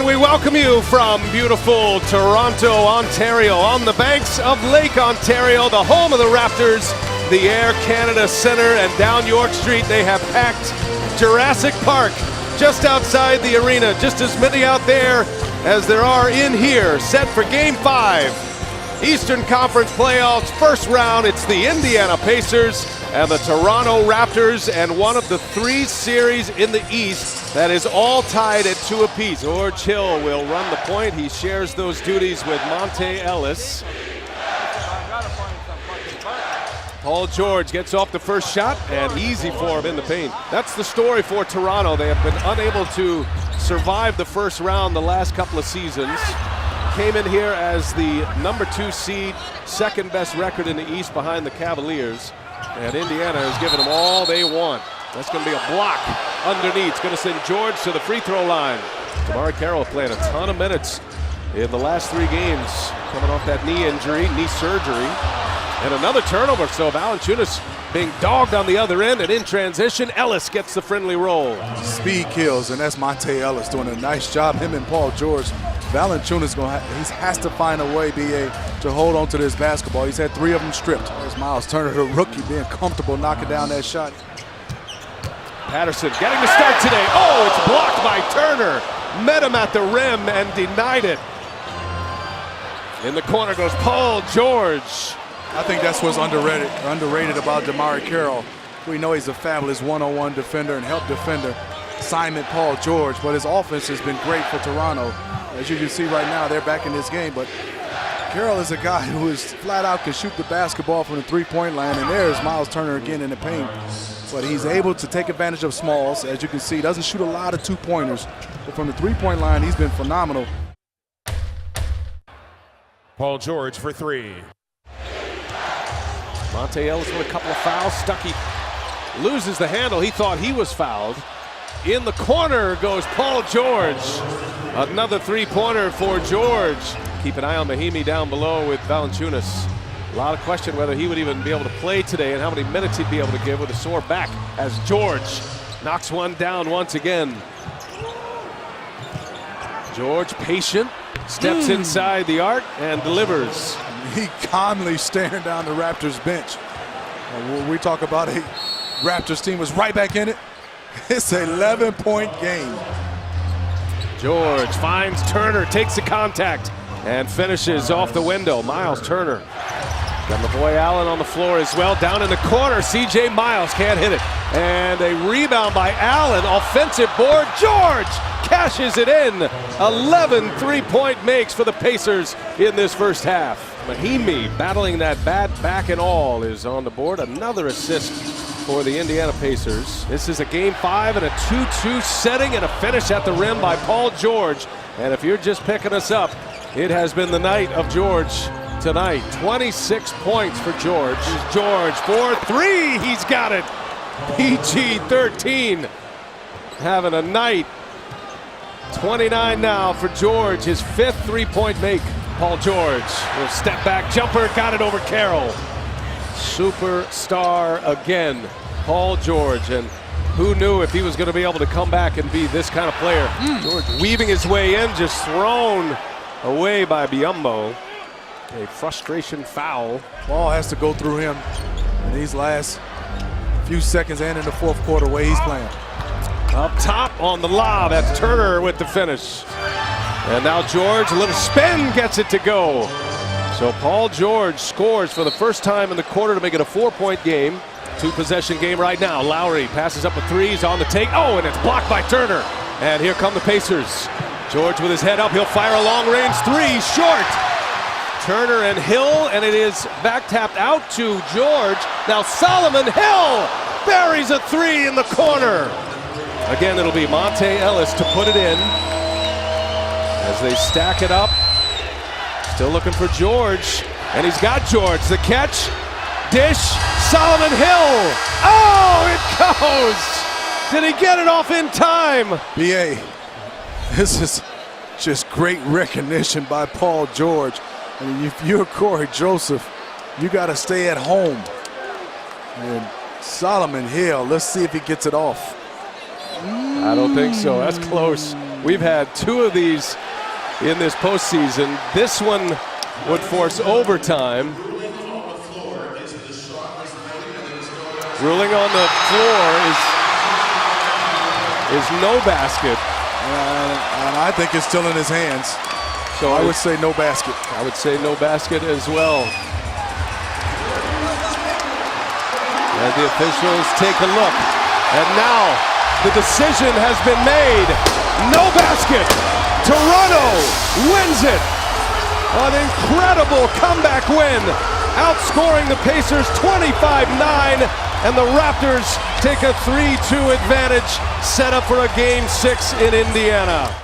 we welcome you from beautiful Toronto, Ontario, on the banks of Lake Ontario, the home of the Raptors, the Air Canada Centre, and down York Street they have packed Jurassic Park just outside the arena. Just as many out there as there are in here, set for Game 5. Eastern Conference Playoffs, first round. It's the Indiana Pacers and the Toronto Raptors, and one of the 3 series in the East that is all tied at 2 apiece. George Hill will run the point. He shares those duties with Monte Ellis. Paul George gets off the first shot, and easy for him in the paint. That's the story for Toronto. They have been unable to survive the first round the last couple of seasons. Came in here as the number 2 seed, second best record in the East behind the Cavaliers. And Indiana has given them all they want. That's going to be a block underneath. It's going to send George to the free throw line. DeMar Carroll playing a ton of minutes in the last 3 games, coming off that knee injury, knee surgery. And another turnover, so Valanciunas being dogged on the other end, and in transition, Ellis gets the friendly roll. Speed kills, and that's Monte Ellis doing a nice job. Him and Paul George. Valanciunas he has to find a way, BA, to hold on to this basketball. He's had 3 of them stripped. There's Miles Turner, the rookie, being comfortable knocking down that shot. Patterson getting the start today. Oh, it's blocked by Turner. Met him at the rim and denied it. In the corner goes Paul George. I think that's what's underrated about DeMar Carroll. We know he's a fabulous one-on-one defender and help defender. Simon Paul George, but his offense has been great for Toronto. As you can see right now, they're back in this game, but Carroll is a guy who is flat out can shoot the basketball from the 3-point line, and there's Miles Turner again in the paint. But he's able to take advantage of smalls. As you can see, doesn't shoot a lot of 2-pointers, but from the 3-point line, he's been phenomenal. Paul George for 3. Monte Ellis with a couple of fouls. Stuckey loses the handle. He thought he was fouled. In the corner goes Paul George. Another 3-pointer for George. Keep an eye on Mahimi down below with Valanciunas. A lot of question whether he would even be able to play today and how many minutes he'd be able to give with a sore back as George knocks one down once again. George, patient, steps inside the arc and delivers. He calmly staring down the Raptors bench. When we talk about a Raptors team was right back in it, it's an 11-point game. George finds Turner, takes the contact, and finishes off the window. Miles Turner. Got the boy Allen on the floor as well. Down in the corner, C.J. Miles can't hit it. And a rebound by Allen. Offensive board. George cashes it in. 11 3-point makes for the Pacers in this first half. Mahimi, battling that bad back and all, is on the board. Another assist for the Indiana Pacers. This is a Game 5 and a 2-2 setting, and a finish at the rim by Paul George. And if you're just picking us up, it has been the night of George tonight. 26 points for George. George for 3. He's got it. PG-13 having a night. 29 now for George. His 5th 3-point make. Paul George will step back jumper. Got it over Carroll. Superstar again. Paul George. And who knew if he was going to be able to come back and be this kind of player. George weaving his way in, just thrown away by Biyombo. A frustration foul. Ball has to go through him in these last few seconds and in the 4th quarter, way he's playing. Up top on the lob, that's Turner with the finish. And now George, a little spin, gets it to go. So Paul George scores for the first time in the quarter to make it a 4-point game. 2-possession game right now. Lowry passes up a 3, he's on the take. Oh, and it's blocked by Turner. And here come the Pacers. George with his head up, he'll fire a long-range 3, short. Turner and Hill, and it is back tapped out to George. Now Solomon Hill buries a 3 in the corner. Again, it'll be Monte Ellis to put it in as they stack it up. Still looking for George, and he's got George. The catch, dish, Solomon Hill. Oh, it goes. Did he get it off in time? BA, this is just great recognition by Paul George. And if you're Corey Joseph, you got to stay at home. And Solomon Hill, let's see if he gets it off. I don't think so. That's close. We've had 2 of these in this postseason. This one would force overtime. Ruling on the floor is no basket. And I think it's still in his hands. So I would say no basket. I would say no basket as well. And the officials take a look. And now the decision has been made. No basket. Toronto wins it. An incredible comeback win. Outscoring the Pacers 25-9. And the Raptors take a 3-2 advantage, set up for a Game 6 in Indiana.